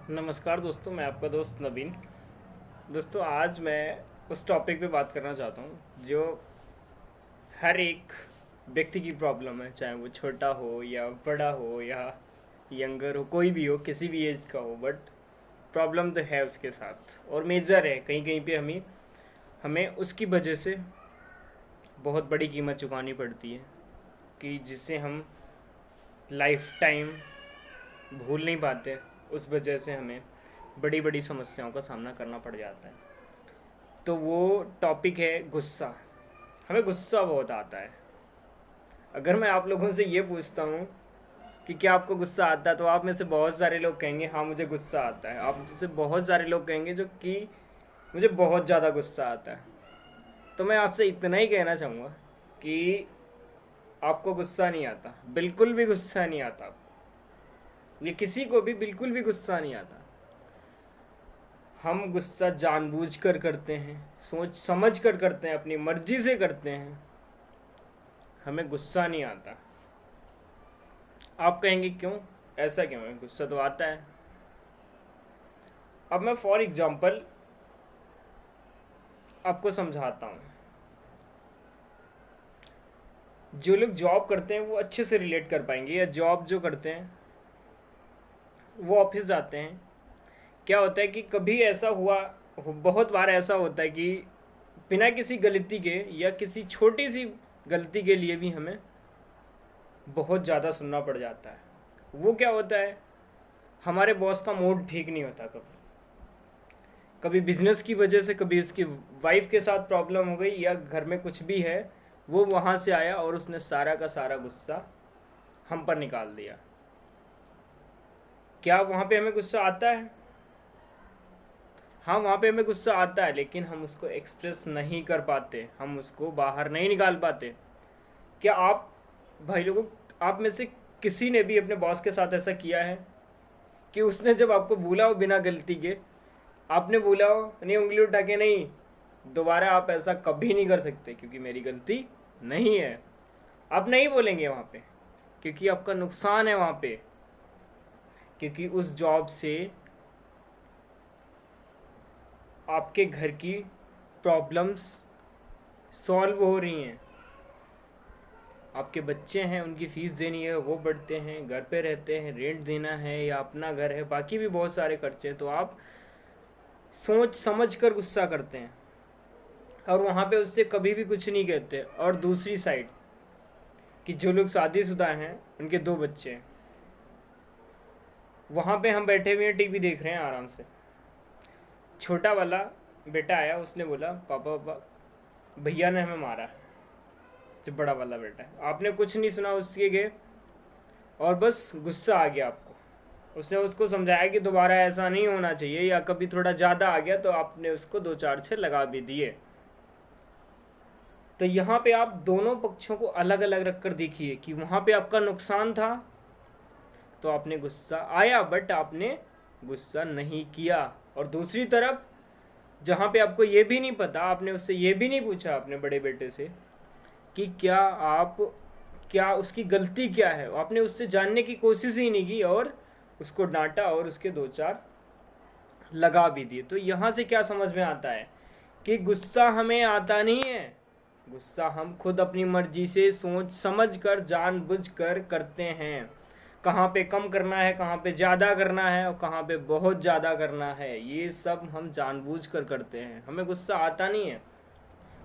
नमस्कार दोस्तों, मैं आपका दोस्त नवीन। दोस्तों, आज मैं उस टॉपिक पे बात करना चाहता हूँ जो हर एक व्यक्ति की प्रॉब्लम है, चाहे वो छोटा हो या बड़ा हो या यंगर हो, कोई भी हो, किसी भी एज का हो, बट प्रॉब्लम तो है उसके साथ और मेजर है। कहीं कहीं पे हमें हमें उसकी वजह से बहुत बड़ी कीमत चुकानी पड़ती है कि जिससे हम लाइफ टाइम भूल नहीं पाते। उस वजह से हमें बड़ी बड़ी समस्याओं का सामना करना पड़ जाता है। तो वो टॉपिक है गुस्सा। हमें गुस्सा बहुत आता है। अगर मैं आप लोगों से ये पूछता हूँ कि क्या आपको गुस्सा आता है, तो आप में से बहुत सारे लोग कहेंगे हाँ मुझे गुस्सा आता है। आप में से बहुत सारे लोग कहेंगे जो कि मुझे बहुत ज़्यादा गुस्सा आता है। तो मैं आपसे इतना ही कहना चाहूँगा कि आपको गुस्सा नहीं आता, बिल्कुल भी गुस्सा नहीं आता आपको। ये किसी को भी बिल्कुल भी गुस्सा नहीं आता। हम गुस्सा जानबूझकर करते हैं, सोच समझ कर करते हैं, अपनी मर्जी से करते हैं। हमें गुस्सा नहीं आता। आप कहेंगे क्यों, ऐसा क्यों है? गुस्सा तो आता है। अब मैं फॉर एग्जांपल आपको समझाता हूँ। जो लोग जॉब करते हैं वो अच्छे से रिलेट कर पाएंगे, या जॉब जो करते हैं वो ऑफिस जाते हैं। क्या होता है कि कभी ऐसा हुआ, बहुत बार ऐसा होता है कि बिना किसी गलती के या किसी छोटी सी गलती के लिए भी हमें बहुत ज़्यादा सुनना पड़ जाता है। वो क्या होता है, हमारे बॉस का मूड ठीक नहीं होता। कभी कभी बिजनेस की वजह से, कभी उसकी वाइफ के साथ प्रॉब्लम हो गई, या घर में कुछ भी है, वो वहाँ से आया और उसने सारा का सारा गुस्सा हम पर निकाल दिया। क्या वहाँ पे हमें गुस्सा आता है? हाँ, वहाँ पे हमें गुस्सा आता है, लेकिन हम उसको एक्सप्रेस नहीं कर पाते, हम उसको बाहर नहीं निकाल पाते। क्या आप भाई लोगों, आप में से किसी ने भी अपने बॉस के साथ ऐसा किया है कि उसने जब आपको बोला हो बिना गलती के, आपने बोला हो नहीं, उंगली उठा के नहीं, दोबारा आप ऐसा कभी नहीं कर सकते क्योंकि मेरी गलती नहीं है। आप नहीं बोलेंगे वहाँ पे, क्योंकि आपका नुकसान है वहाँ पे, क्योंकि उस जॉब से आपके घर की प्रॉब्लम्स सॉल्व हो रही हैं। आपके बच्चे हैं, उनकी फ़ीस देनी है, वो बढ़ते हैं, घर पे रहते हैं, रेंट देना है, या अपना घर है, बाकी भी बहुत सारे खर्चे हैं। तो आप सोच समझ कर गुस्सा करते हैं और वहाँ पे उससे कभी भी कुछ नहीं कहते। और दूसरी साइड कि जो लोग शादीशुदा हैं, उनके 2 बच्चे हैं, वहाँ पे हम बैठे हुए हैं, टीवी देख रहे हैं आराम से। छोटा वाला बेटा आया, उसने बोला पापा पापा भैया ने हमें मारा। जो बड़ा वाला बेटा है, आपने कुछ नहीं सुना उसके गए, और बस गुस्सा आ गया आपको। उसने उसको समझाया कि दोबारा ऐसा नहीं होना चाहिए, या कभी थोड़ा ज़्यादा आ गया तो आपने उसको 2-4 छः लगा भी दिए। तो यहाँ पे आप दोनों पक्षों को अलग अलग रख कर देखिए कि वहाँ पे आपका नुकसान था तो आपने गुस्सा आया, बट आपने गुस्सा नहीं किया। और दूसरी तरफ जहाँ पे आपको ये भी नहीं पता, आपने उससे ये भी नहीं पूछा अपने बड़े बेटे से कि क्या उसकी गलती क्या है, आपने उससे जानने की कोशिश ही नहीं की और उसको डांटा और उसके 2-4 लगा भी दिए। तो यहाँ से क्या समझ में आता है कि गुस्सा हमें आता नहीं है। गुस्सा हम खुद अपनी मर्जी से सोच समझ कर जानबूझ कर करते हैं। कहाँ पे कम करना है, कहाँ पे ज़्यादा करना है, और कहाँ पे बहुत ज़्यादा करना है, ये सब हम जानबूझ कर करते हैं। हमें गुस्सा आता नहीं है।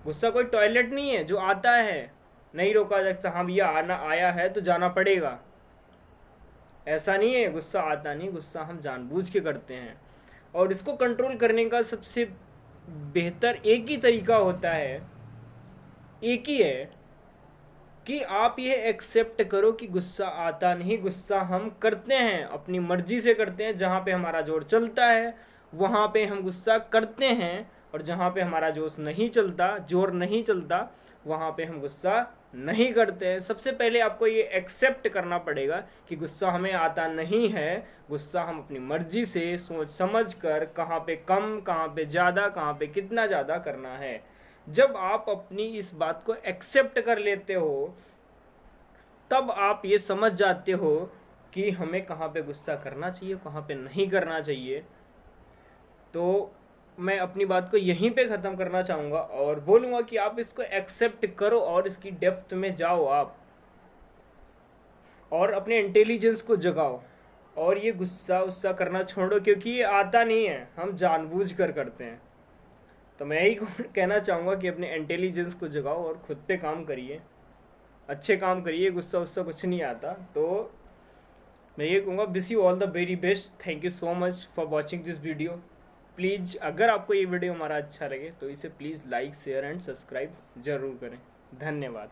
गुस्सा कोई टॉयलेट नहीं है जो आता है, नहीं रोका जा सकता। हाँ भैया आना आया है तो जाना पड़ेगा, ऐसा नहीं है। गुस्सा आता नहीं, गुस्सा हम जानबूझ के करते हैं। और इसको कंट्रोल करने का सबसे बेहतर एक ही तरीका होता है, एक ही है कि आप ये एक्सेप्ट करो कि गुस्सा आता नहीं, गुस्सा हम करते हैं, अपनी मर्जी से करते हैं। जहाँ पे हमारा जोर चलता है वहाँ पे हम गुस्सा करते हैं, और जहाँ पे हमारा जोश नहीं चलता, जोर नहीं चलता, वहाँ पे हम गुस्सा नहीं करते हैं। सबसे पहले आपको ये एक्सेप्ट करना पड़ेगा कि गुस्सा हमें आता नहीं है। गुस्सा हम अपनी मर्जी से सोच समझ कर कहाँ पे कम, कहाँ पे ज़्यादा, कहाँ पे कितना ज़्यादा करना है। जब आप अपनी इस बात को एक्सेप्ट कर लेते हो, तब आप ये समझ जाते हो कि हमें कहाँ पे गुस्सा करना चाहिए, कहाँ पे नहीं करना चाहिए। तो मैं अपनी बात को यहीं पे ख़त्म करना चाहूँगा और बोलूँगा कि आप इसको एक्सेप्ट करो और इसकी डेप्थ में जाओ आप, और अपने इंटेलिजेंस को जगाओ, और ये गुस्सा उस्सा करना छोड़ो, क्योंकि ये आता नहीं है, हम जानबूझ कर करते हैं। तो मैं यही कहना चाहूँगा कि अपने इंटेलिजेंस को जगाओ और खुद पे काम करिए, अच्छे काम करिए, गुस्सा उस्सा कुछ नहीं आता। तो मैं ये कहूँगा, wish you all the very best, thank you so much for watching this video. Please अगर आपको ये वीडियो हमारा अच्छा लगे तो इसे please like, share and subscribe ज़रूर करें। धन्यवाद।